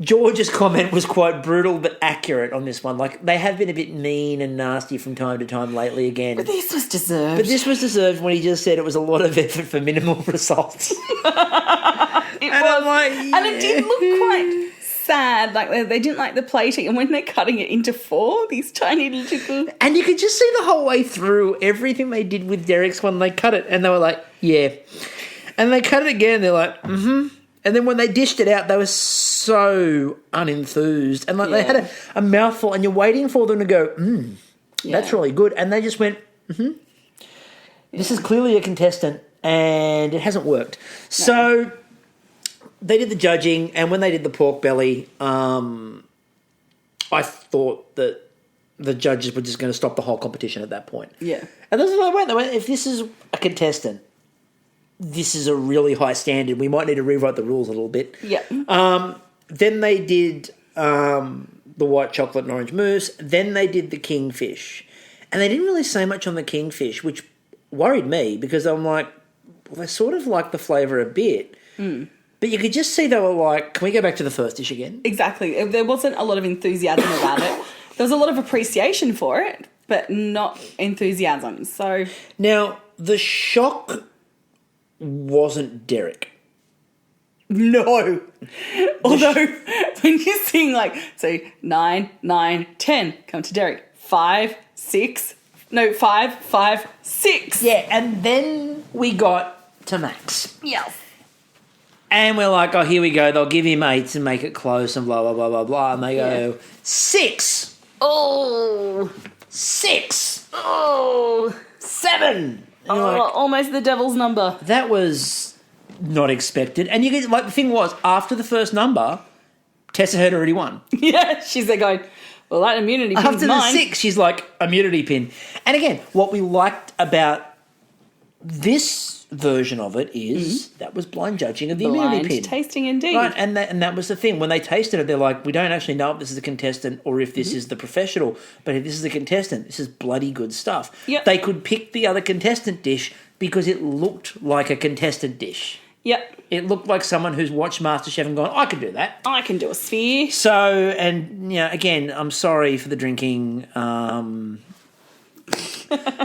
George's comment was quite brutal but accurate on this one. Like, they have been a bit mean and nasty from time to time lately again. But this was deserved. When he just said it was a lot of effort for minimal results. It did look quite sad. Like, they didn't like the plating. And when they're cutting it into four, these tiny little... And you could just see the whole way through everything they did with Derek's when they cut it. And they were like, yeah. And they cut it again. They're like, mm-hmm. And then when they dished it out, they were so unenthused. And like they had a mouthful and you're waiting for them to go, that's really good. And they just went, this is clearly a contestant and it hasn't worked. No. So they did the judging, and when they did the pork belly, I thought that the judges were just going to stop the whole competition at that point. Yeah. And that's what they went. They went, if this is a contestant, this is a really high standard. We might need to rewrite the rules a little bit. Yeah. Then they did the white chocolate and orange mousse. Then they did the kingfish. And they didn't really say much on the kingfish, which worried me because I'm like, well, they sort of like the flavour a bit. But you could just see they were like, can we go back to the first dish again? Exactly. There wasn't a lot of enthusiasm about it. There was a lot of appreciation for it, but not enthusiasm. So now, the shock wasn't Derek. No. Although, when you sing like, so 9, 9, 10, come to Derek. 5, 6, No, 5, 5, 6. Yeah, and then we got to Max. Yes. And we're like, oh, here we go. They'll give him 8s and make it close and blah, blah, blah, blah, blah. And they go, 6. Oh. 6. Oh. 7. Oh, almost the devil's number. That was not expected. And you get, like, the thing was, after the first number, Tessa had already won. Yeah, she's there going, well, that immunity pin's After mine. the 6, she's like, immunity pin. And again, what we liked about this version of it is that was blind judging of the immunity pin. Blind tasting indeed. Right, and that was the thing. When they tasted it, they're like, we don't actually know if this is a contestant or if this is the professional, but if this is the contestant, this is bloody good stuff. Yep. They could pick the other contestant dish because it looked like a contestant dish. Yep. It looked like someone who's watched Masterchef and gone, I can do that. I can do a sphere. So, and, you know, again, I'm sorry for the drinking.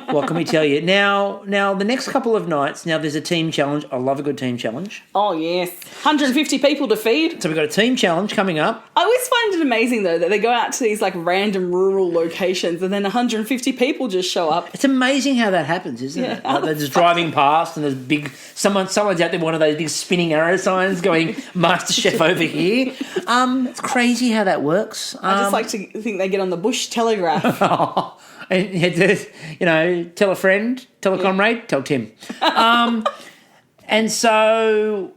What can we tell you? Now, the next couple of nights, now there's a team challenge. I love a good team challenge. Oh, yes. 150 people to feed. So we've got a team challenge coming up. I always find it amazing, though, that they go out to these, like, random rural locations and then 150 people just show up. It's amazing how that happens, isn't it? Like they're just driving past and there's big... Someone's out there with one of those big spinning arrow signs going, Masterchef over here. It's crazy how that works. I just like to think they get on the bush telegraph. And you had to, you know, tell a friend, tell a comrade, tell Tim. And so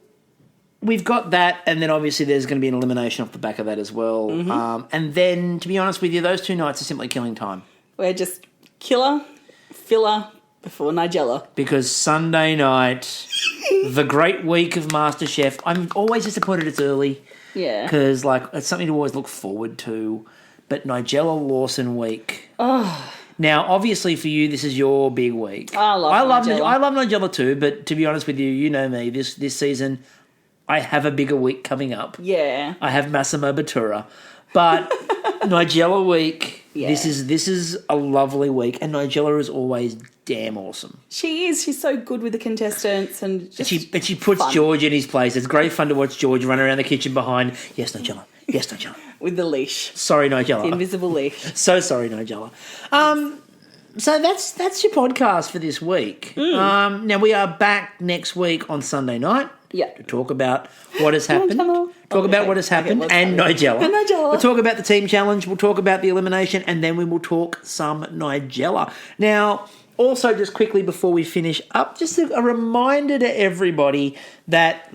we've got that, and then obviously there's going to be an elimination off the back of that as well. And then, to be honest with you, those 2 nights are simply killing time. We're just killer, filler before Nigella. Because Sunday night, the great week of MasterChef, I'm always disappointed it's early. Yeah. Because, like, it's something to always look forward to. But Nigella Lawson week... Oh... Now, obviously, for you, this is your big week. I love Nigella. I love Nigella too, but to be honest with you, you know me. This season, I have a bigger week coming up. Yeah. I have Massimo Bottura, but Nigella week. Yeah. This is a lovely week, and Nigella is always damn awesome. She is. She's so good with the contestants, and just But she puts fun. George in his place. It's great fun to watch George run around the kitchen behind. Yes, Nigella. Yes, Nigella. with the leash, Sorry, Nigella. the invisible leash. So sorry, Nigella. So that's your podcast for this week. Now we are back next week on Sunday night. Yeah. To talk about what has happened. Nigella. Talk about what has happened what's and happening. Nigella. And Nigella. We'll talk about the team challenge. We'll talk about the elimination, and then we will talk some Nigella. Now, also just quickly before we finish up, just a reminder to everybody that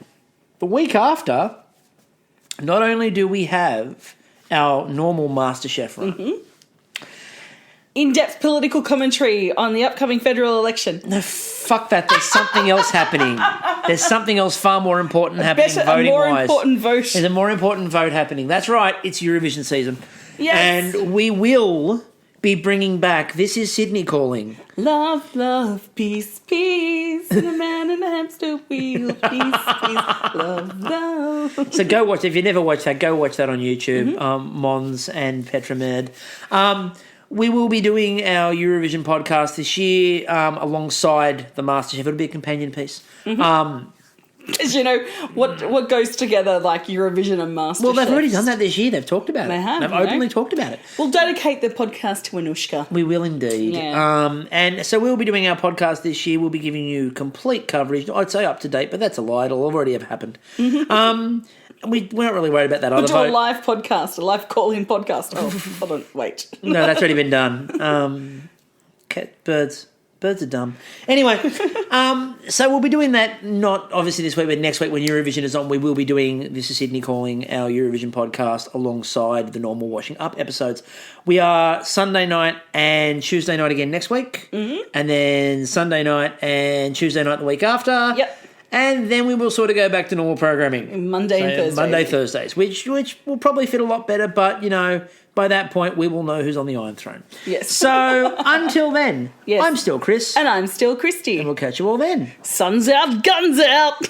the week after, not only do we have our normal MasterChef run. In-depth political commentary on the upcoming federal election. No, fuck that. There's something else happening. There's something else far more important happening A more voting-wise. important vote. There's a more important vote happening. That's right. It's Eurovision season. Yes. And we will be bringing back This Is Sydney Calling. Love, love, peace, peace. And a man in a hamster wheel. Peace, peace, love, love. So go watch. If you never watched that, go watch that on YouTube. Mons and Petramed. We will be doing our Eurovision podcast this year alongside the MasterChef. It'll be a companion piece. Because, you know, what goes together like Eurovision and MasterChef? Well, they've already done that this year. They've talked about it. They have, They've you know. openly talked about it. We'll dedicate the podcast to Anushka. We will indeed. Yeah. And so we'll be doing our podcast this year. We'll be giving you complete coverage. I'd say up to date, but that's a lie. It'll already have happened. We're not really worried about that We'll other do a vote. live podcast, a live call-in podcast. Oh, hold on, wait. No, that's already been done. Birds are dumb. Anyway, so we'll be doing that not obviously this week, but next week when Eurovision is on, we will be doing This Is Sydney Calling, our Eurovision podcast, alongside the normal Washing Up episodes. We are Sunday night and Tuesday night again next week, and then Sunday night and Tuesday night the week after. Yep. And then we will sort of go back to normal programming. Monday and Thursdays. Monday, Thursdays, which will probably fit a lot better, but, you know, by that point we will know who's on the Iron Throne. Yes. So until then, Yes. I'm still Chris. And I'm still Kristie. And we'll catch you all then. Sun's out, guns out.